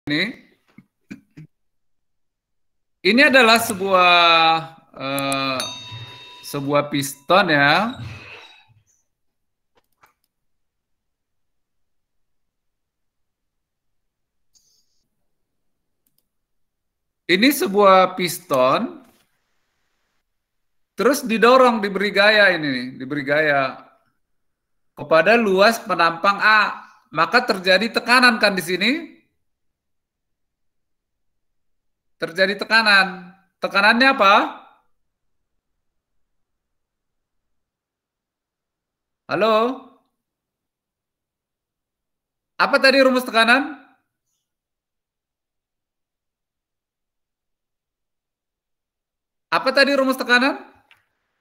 Ini adalah sebuah piston ya. Ini sebuah piston, terus didorong, diberi gaya ini, diberi gaya kepada luas penampang A. Maka terjadi tekanan kan di sini? Terjadi tekanan. Tekanannya apa? Halo? Apa tadi rumus tekanan? Apa tadi rumus tekanan?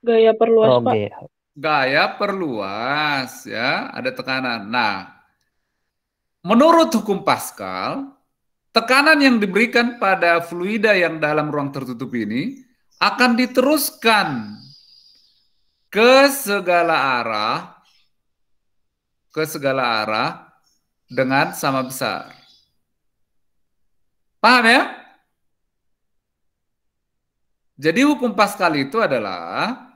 Gaya perluas, Pak. Gaya perluas ya, ada tekanan. Nah, menurut hukum Pascal, tekanan yang diberikan pada fluida yang dalam ruang tertutup ini akan diteruskan ke segala arah dengan sama besar. Paham ya? Jadi hukum Pascal itu adalah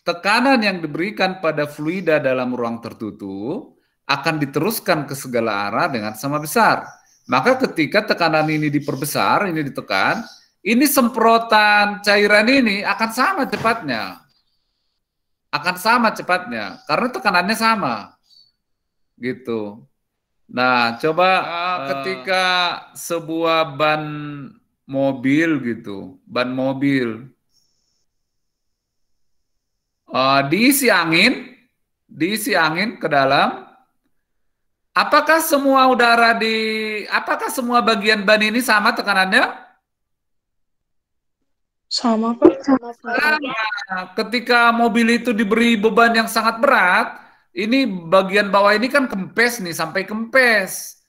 tekanan yang diberikan pada fluida dalam ruang tertutup akan diteruskan ke segala arah dengan sama besar. Maka ketika tekanan ini diperbesar, ini ditekan, ini semprotan cairan ini akan sama cepatnya. Akan sama cepatnya, karena tekanannya sama. Gitu. Nah, coba ketika sebuah ban mobil gitu, ban mobil, diisi angin ke dalam. Apakah semua bagian ban ini sama tekanannya? Sama, Pak. Sama. Ketika mobil itu diberi beban yang sangat berat, ini bagian bawah ini kan kempes nih, sampai kempes.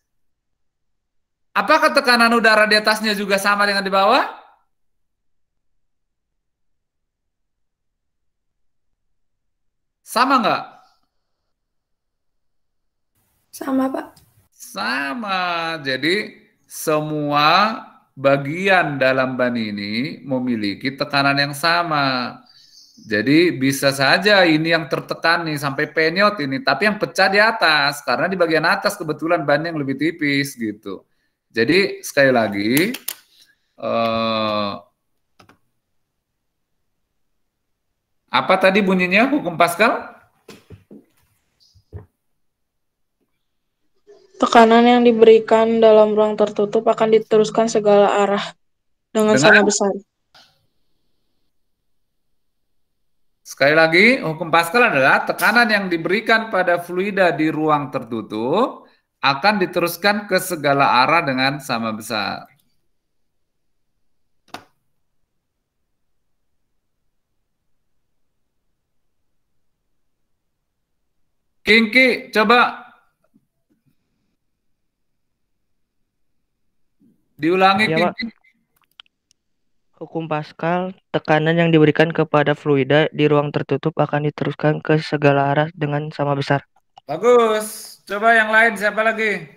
Apakah tekanan udara di atasnya juga sama dengan di bawah? Sama nggak? Sama, Pak. Sama. Jadi semua bagian dalam ban ini memiliki tekanan yang sama. Jadi bisa saja ini yang tertekan nih sampai penyot ini, tapi yang pecah di atas karena di bagian atas kebetulan ban yang lebih tipis gitu. Jadi sekali lagi apa tadi bunyinya hukum Pascal? Tekanan yang diberikan dalam ruang tertutup akan diteruskan segala arah dengan sama besar. Sekali lagi, hukum Pascal adalah tekanan yang diberikan pada fluida di ruang tertutup akan diteruskan ke segala arah dengan sama besar. Kingki, coba diulangi, Ya, Pak. Kingki. Hukum Pascal, tekanan yang diberikan kepada fluida di ruang tertutup akan diteruskan ke segala arah dengan sama besar. Bagus. Coba yang lain, siapa lagi?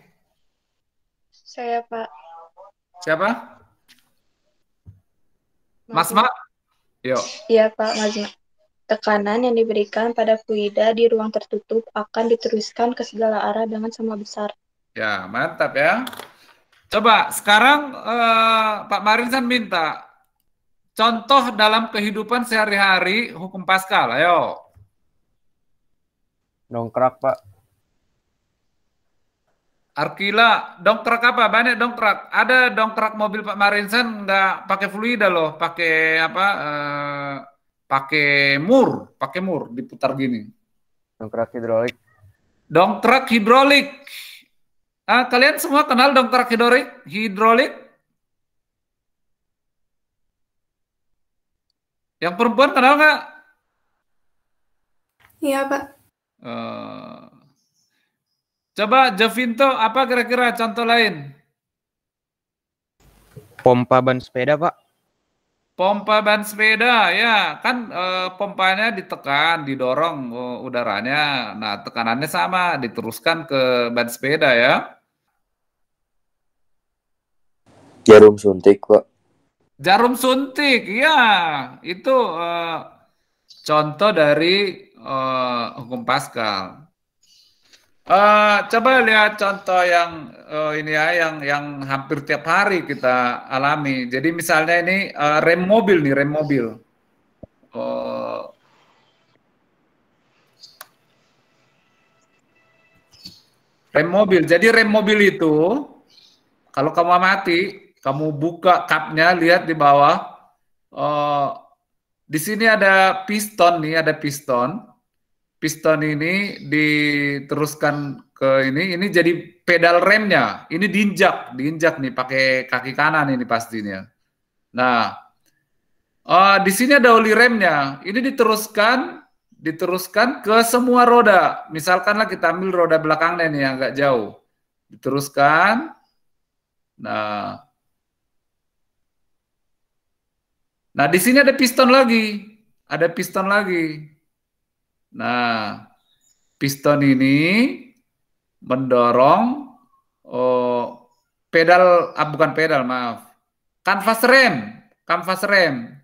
Saya, Pak. Siapa? Mas Mak? Yuk. Iya, Pak Mazma. Tekanan yang diberikan pada fluida di ruang tertutup akan diteruskan ke segala arah dengan sama besar. Ya, mantap ya. Coba sekarang Pak Marinsan minta contoh dalam kehidupan sehari-hari hukum Pascal. Ayo. Dongkrak, Pak. Arkila, dongkrak apa? Banyak dongkrak. Ada dongkrak mobil Pak Marinsan nggak pakai fluida loh, pakai apa? Pakai mur diputar gini. Dongkrak hidrolik. Dongkrak hidrolik. Kalian semua kenal dongkrak hidrolik? Hidrolik? Yang perempuan kenal nggak? Iya, Pak. Coba Jovinto, apa kira-kira contoh lain? Pompa ban sepeda, Pak. Pompa ban sepeda, ya kan pompanya ditekan, didorong udaranya. Nah, tekanannya sama, diteruskan ke ban sepeda ya. Jarum suntik, Pak. Jarum suntik, ya, itu contoh dari hukum Pascal. Coba lihat contoh yang ini ya, yang hampir tiap hari kita alami. Jadi misalnya ini rem mobil nih, rem mobil. Rem mobil. Jadi rem mobil itu, kalau kamu amati, kamu buka kapnya, lihat di bawah. Di sini ada piston nih, ada piston. Piston ini diteruskan ke ini jadi pedal remnya. Ini diinjak nih pakai kaki kanan ini pastinya. Nah, di sini ada oli remnya. Ini diteruskan ke semua roda. Misalkanlah kita ambil roda belakangnya nih yang agak jauh. Diteruskan. Nah, di sini ada piston lagi. Ada piston lagi. Nah, piston ini mendorong bukan pedal, maaf. Kanvas rem.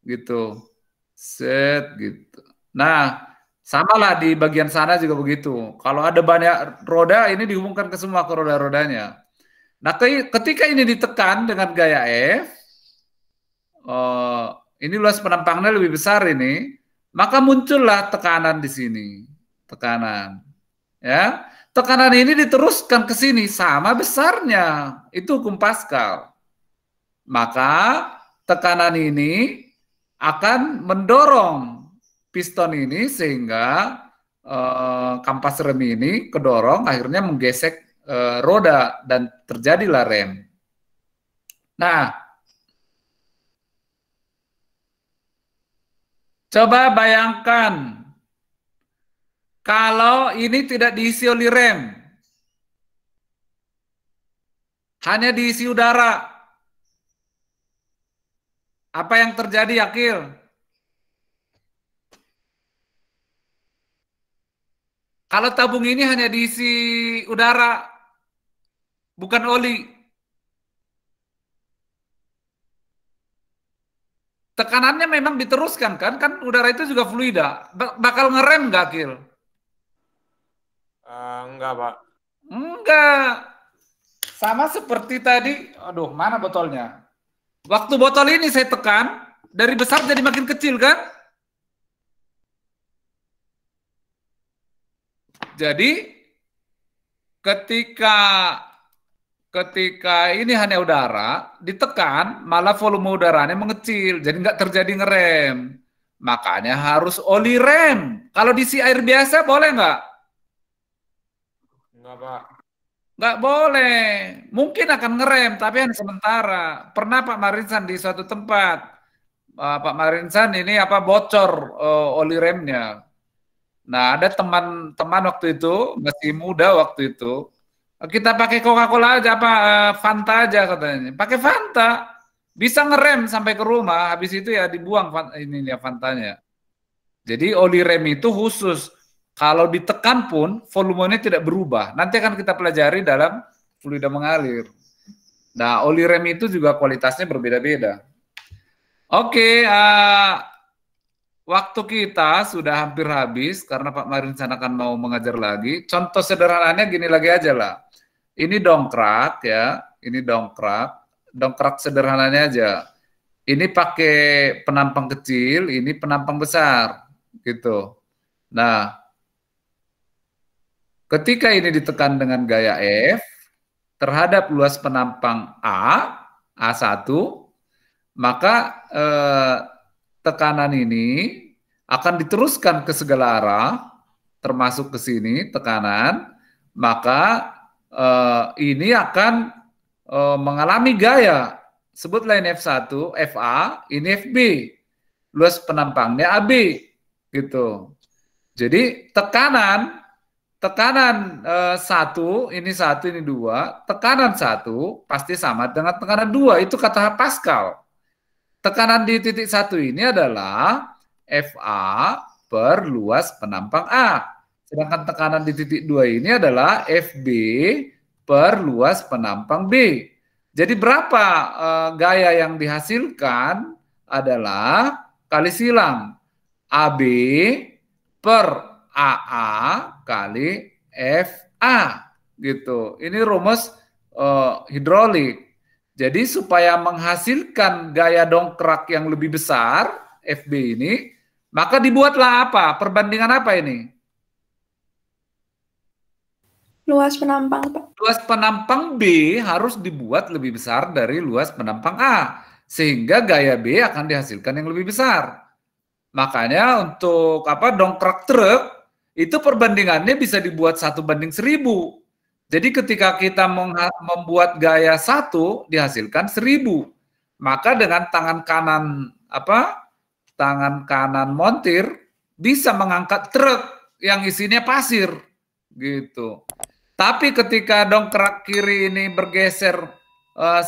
Gitu. Set gitu. Nah, samalah di bagian sana juga begitu. Kalau ada banyak roda, ini dihubungkan ke semua ke roda-rodanya. Nah, ketika ini ditekan dengan gaya F, ini luas penampangnya lebih besar ini, maka muncullah tekanan di sini. Tekanan. Ya. Tekanan ini diteruskan ke sini sama besarnya. Itu hukum Pascal. Maka tekanan ini akan mendorong piston ini sehingga kampas rem ini kedorong akhirnya menggesek roda dan terjadilah rem. Nah, coba bayangkan kalau ini tidak diisi oleh rem, hanya diisi udara. Apa yang terjadi, Akil? Kalau tabung ini hanya diisi udara, bukan oli. Tekanannya memang diteruskan kan udara itu juga fluida. Bakal ngerem nggak, Akil? Enggak, Pak. Enggak. Sama seperti tadi, aduh, mana botolnya? Waktu botol ini saya tekan, dari besar jadi makin kecil kan? Jadi ketika ini hanya udara, ditekan, malah volume udaranya mengecil, jadi nggak terjadi ngerem. Makanya harus oli rem. Kalau diisi air biasa boleh nggak? Enggak, Pak. Nggak boleh. Mungkin akan ngerem, tapi hanya sementara. Pernah Pak Marinsan di suatu tempat, Pak Marinsan ini bocor oli remnya. Nah, ada teman-teman waktu itu, masih muda waktu itu, kita pakai Coca-Cola aja, Fanta aja katanya. Pakai Fanta, bisa ngerem sampai ke rumah, habis itu ya dibuang ini ya Fantanya. Jadi oli rem itu khusus. Kalau ditekan pun volumenya tidak berubah. Nanti akan kita pelajari dalam fluida mengalir. Nah, oli rem itu juga kualitasnya berbeda-beda. Oke, waktu kita sudah hampir habis karena Pak Marinsan akan mau mengajar lagi. Contoh sederhananya gini lagi aja lah. Ini dongkrak ya, ini dongkrak sederhananya aja. Ini pakai penampang kecil, ini penampang besar, gitu. Nah, ketika ini ditekan dengan gaya F terhadap luas penampang A1, maka tekanan ini akan diteruskan ke segala arah, termasuk ke sini tekanan, maka ini akan mengalami gaya. Sebutlah ini F1, FA, ini FB. Luas penampangnya AB, gitu. Jadi tekanan satu, ini 2, tekanan 1 pasti sama dengan tekanan 2, itu kata Pascal. Tekanan di titik 1 ini adalah FA per luas penampang A. Sedangkan tekanan di titik 2 ini adalah FB per luas penampang B. Jadi berapa gaya yang dihasilkan adalah kali silang AB per AA kali FA gitu. Ini rumus hidrolik. Jadi supaya menghasilkan gaya dongkrak yang lebih besar FB ini, maka dibuatlah apa? Perbandingan apa ini? Luas penampang, Pak. Luas penampang B harus dibuat lebih besar dari luas penampang A, sehingga gaya B akan dihasilkan yang lebih besar. Makanya untuk dongkrak truk itu perbandingannya bisa dibuat 1:1000. Jadi ketika kita membuat gaya 1 dihasilkan 1000, maka dengan tangan kanan montir bisa mengangkat truk yang isinya pasir gitu. Tapi ketika dongkrak kiri ini bergeser 10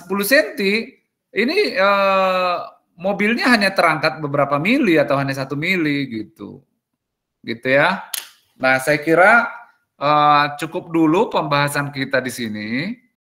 cm, ini mobilnya hanya terangkat beberapa mili atau hanya 1 mili gitu ya. Nah, saya kira cukup dulu pembahasan kita di sini.